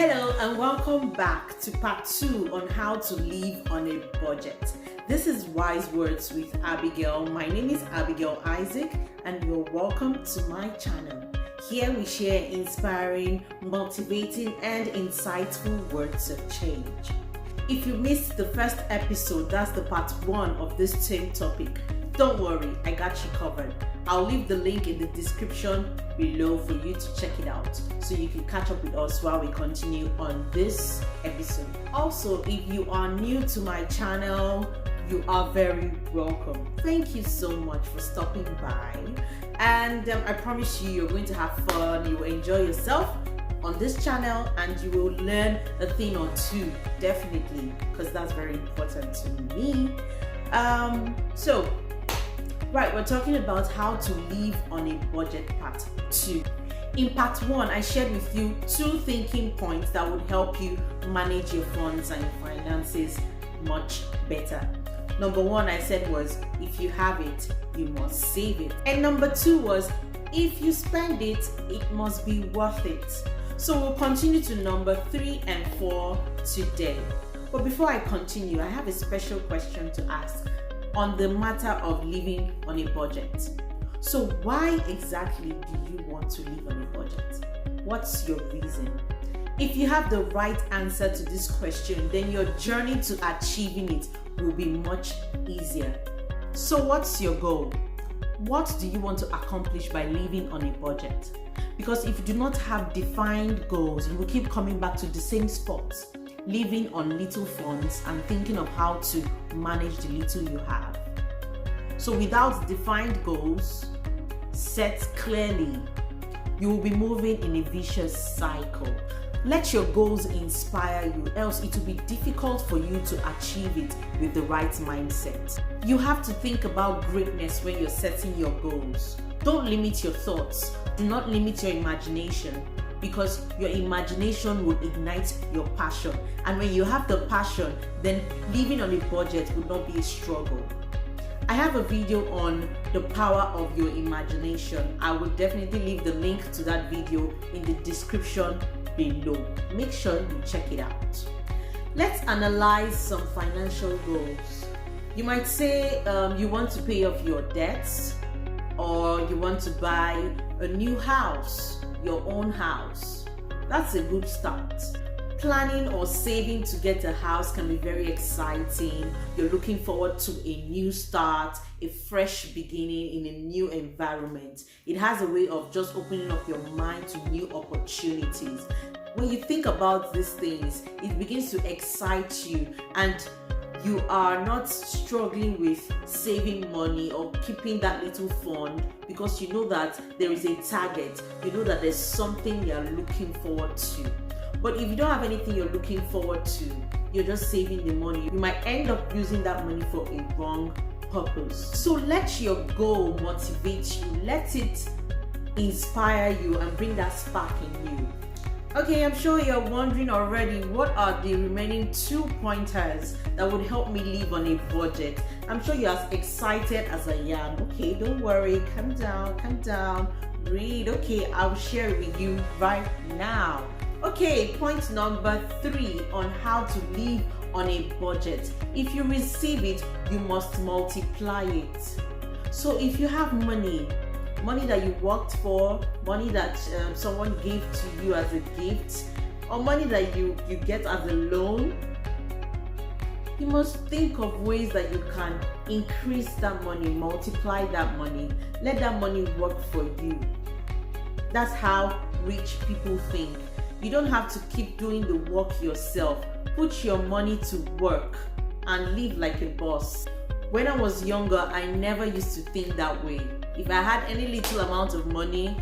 Hello and welcome back to part 2 on how to live on a budget. This is Wise Words with Abigail. My name is Abigail Isaac and you're welcome to my channel. Here we share inspiring, motivating and insightful words of change. If you missed the first episode, that's the part 1 of this same topic. Don't worry, I got you covered. I'll leave the link in the description below for you to check it out so you can catch up with us while we continue on this episode. Also, if you are new to my channel, you are very welcome. Thank you so much for stopping by. And I promise you, you're going to have fun, you will enjoy yourself on this channel and you will learn a thing or two, definitely, because that's very important to me. Right, we're talking about how to live on a budget part 2. In part 1, I shared with you 2 thinking points that would help you manage your funds and your finances much better. Number 1 I said was, if you have it, you must save it. And number 2 was, if you spend it, it must be worth it. So we'll continue to number 3 and 4 today. But before I continue, I have a special question to ask on the matter of living on a budget. So why exactly do you want to live on a budget? What's your reason? If you have the right answer to this question, then your journey to achieving it will be much easier. So what's your goal? What do you want to accomplish by living on a budget? Because if you do not have defined goals, you will keep coming back to the same spot, living on little funds and thinking of how to manage the little you have. So without defined goals set clearly, you will be moving in a vicious cycle. Let your goals inspire you, else it will be difficult for you to achieve it with the right mindset. You have to think about greatness when you're setting your goals. Don't limit your thoughts. Do not limit your imagination, because your imagination will ignite your passion. And when you have the passion, then living on a budget will not be a struggle. I have a video on the power of your imagination. I will definitely leave the link to that video in the description below. Make sure you check it out. Let's analyze some financial goals. You might say you want to pay off your debts, or you want to buy a new house, your own house. That's a good start. Planning or saving to get a house can be very exciting. You're looking forward to a new start, a fresh beginning in a new environment. It has a way of just opening up your mind to new opportunities. When you think about these things, it begins to excite you and you are not struggling with saving money or keeping that little fund, because you know that there is a target, you know that there's something you're looking forward to. But if you don't have anything you're looking forward to, you're just saving the money, you might end up using that money for a wrong purpose. So let your goal motivate you, let it inspire you and bring that spark in you. Okay, I'm sure you're wondering already, what are the remaining 2 pointers that would help me live on a budget? I'm sure you're as excited as I am. Okay, don't worry, calm down, breathe. Okay, I'll share it with you right now. Okay, point number 3 on how to live on a budget. If you receive it, you must multiply it. So if you have money that you worked for, money that someone gave to you as a gift, or money that you get as a loan, you must think of ways that you can increase that money, multiply that money, let that money work for you. That's how rich people think. You don't have to keep doing the work yourself. Put your money to work and live like a boss. When I was younger, I never used to think that way. If I had any little amount of money,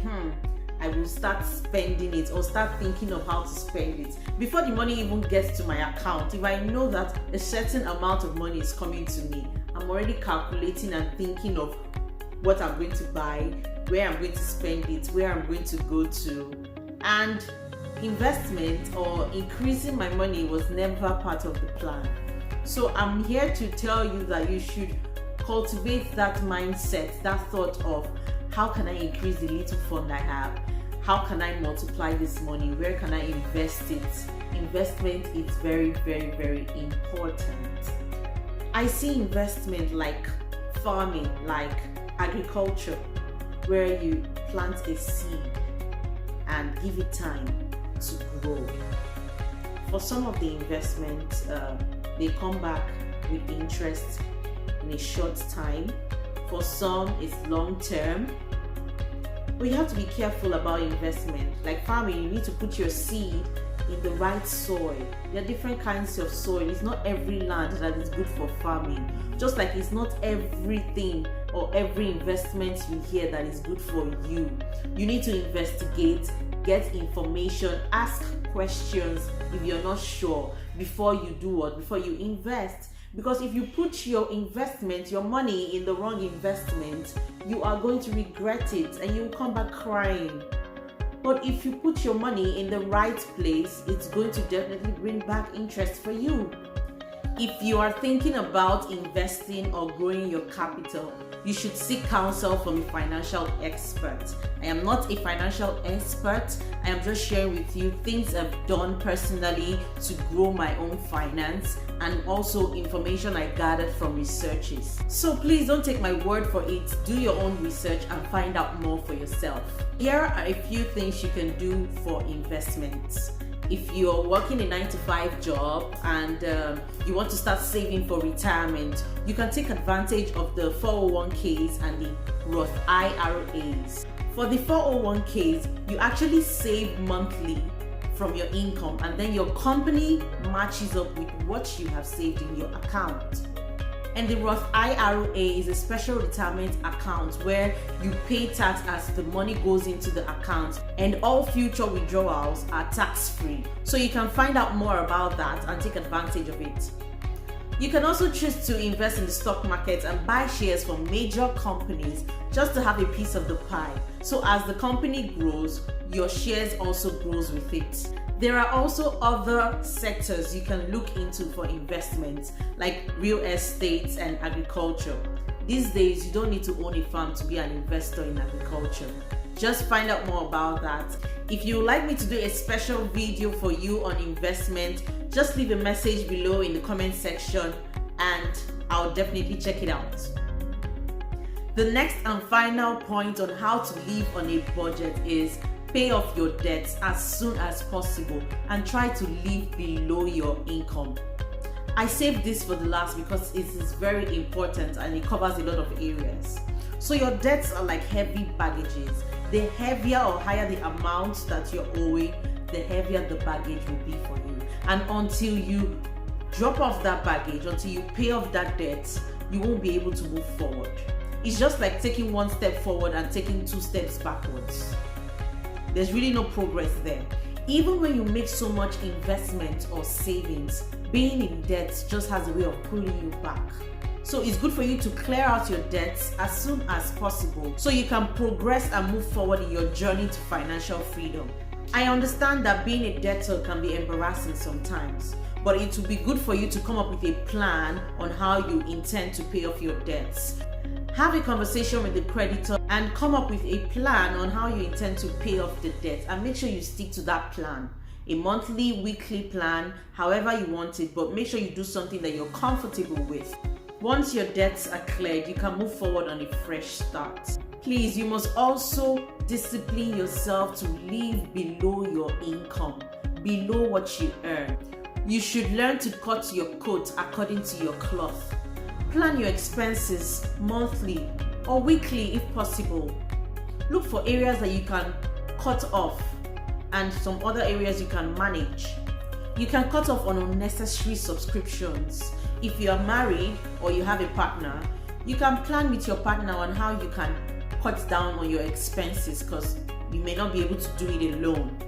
I will start spending it or start thinking of how to spend it. Before the money even gets to my account, if I know that a certain amount of money is coming to me, I'm already calculating and thinking of what I'm going to buy, where I'm going to spend it, where I'm going to go to. And investment or increasing my money was never part of the plan. So I'm here to tell you that you should cultivate that mindset, that thought of how can I increase the little fund I have? how can I multiply this money? Where can I invest it? Investment is very, very, very important. I see investment like farming, like agriculture, where you plant a seed and give it time to grow. For some of the investments, they come back with interest in a short time. For some, it's long term. But you have to be careful about investment. Like farming, you need to put your seed in the right soil. There are different kinds of soil. It's not every land that is good for farming. Just like it's not everything or every investment you hear that is good for you. You need to investigate, get information, ask questions if you're not sure before you do what? Before you invest. Because if you put your investment, your money in the wrong investment, you are going to regret it and you will come back crying. But if you put your money in the right place, it's going to definitely bring back interest for you. If you are thinking about investing or growing your capital, you should seek counsel from a financial expert. I am not a financial expert. I am just sharing with you things I've done personally to grow my own finance and also information I gathered from researches. So please don't take my word for it. Do your own research and find out more for yourself. Here are a few things you can do for investments. If you're working a 9-to-5 job and you want to start saving for retirement, you can take advantage of the 401ks and the Roth IRAs. For the 401ks, you actually save monthly from your income, and then your company matches up with what you have saved in your account. And the Roth IRA is a special retirement account where you pay tax as the money goes into the account, and all future withdrawals are tax-free. So you can find out more about that and take advantage of it. You can also choose to invest in the stock market and buy shares from major companies just to have a piece of the pie. So as the company grows, your shares also grows with it. There are also other sectors you can look into for investments, like real estate and agriculture. These days, you don't need to own a farm to be an investor in agriculture. Just find out more about that. If you would like me to do a special video for you on investment, just leave a message below in the comment section and I'll definitely check it out. The next and final point on how to live on a budget is pay off your debts as soon as possible and try to live below your income. I saved this for the last because it is very important and it covers a lot of areas. So your debts are like heavy baggages. The heavier or higher the amount that you're owing, the heavier the baggage will be for you. And until you drop off that baggage, until you pay off that debt, you won't be able to move forward. It's just like taking one step forward and taking 2 steps backwards. There's really no progress there. Even when you make so much investment or savings, being in debt just has a way of pulling you back. So it's good for you to clear out your debts as soon as possible so you can progress and move forward in your journey to financial freedom. I understand that being a debtor can be embarrassing sometimes, but it will be good for you to come up with a plan on how you intend to pay off your debts. Have a conversation with the creditor and come up with a plan on how you intend to pay off the debt, and make sure you stick to that plan. A monthly, weekly plan, however you want it, but make sure you do something that you're comfortable with. Once your debts are cleared, you can move forward on a fresh start. Please, you must also discipline yourself to live below your income, below what you earn. You should learn to cut your coat according to your cloth. Plan your expenses monthly or weekly if possible. Look for areas that you can cut off and some other areas you can manage. You can cut off on unnecessary subscriptions. If you are married or you have a partner, you can plan with your partner on how you can cut down on your expenses because you may not be able to do it alone.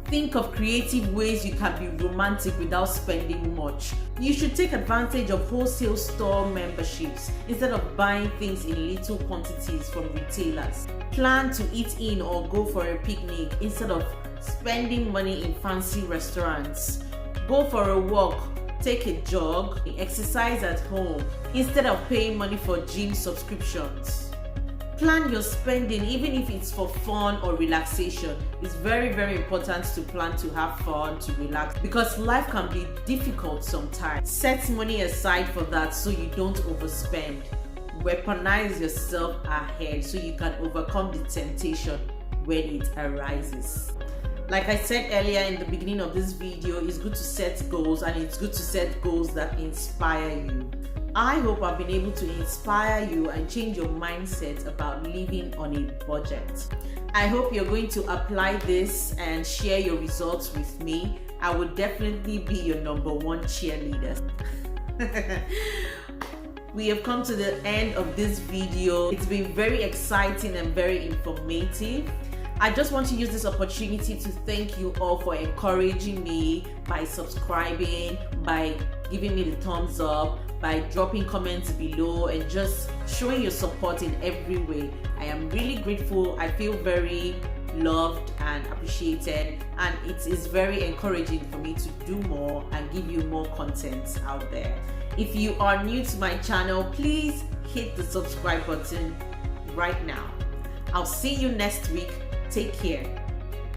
Think of creative ways you can be romantic without spending much. You should take advantage of wholesale store memberships instead of buying things in little quantities from retailers. Plan to eat in or go for a picnic instead of spending money in fancy restaurants. Go for a walk, take a jog, exercise at home instead of paying money for gym subscriptions. Plan your spending, even if it's for fun or relaxation. It's very, very important to plan to have fun, to relax, because life can be difficult sometimes. Set money aside for that so you don't overspend. Weaponize yourself ahead so you can overcome the temptation when it arises. Like I said earlier in the beginning of this video, it's good to set goals, and it's good to set goals that inspire you. I hope I've been able to inspire you and change your mindset about living on a budget. I hope you're going to apply this and share your results with me. I will definitely be your #1 cheerleader. We have come to the end of this video. It's been very exciting and very informative. I just want to use this opportunity to thank you all for encouraging me by subscribing, by giving me the thumbs up, by dropping comments below, and just showing your support in every way. I am really grateful. I feel very loved and appreciated, and it is very encouraging for me to do more and give you more content out there. If you are new to my channel, please hit the subscribe button right now. I'll see you next week. Take care.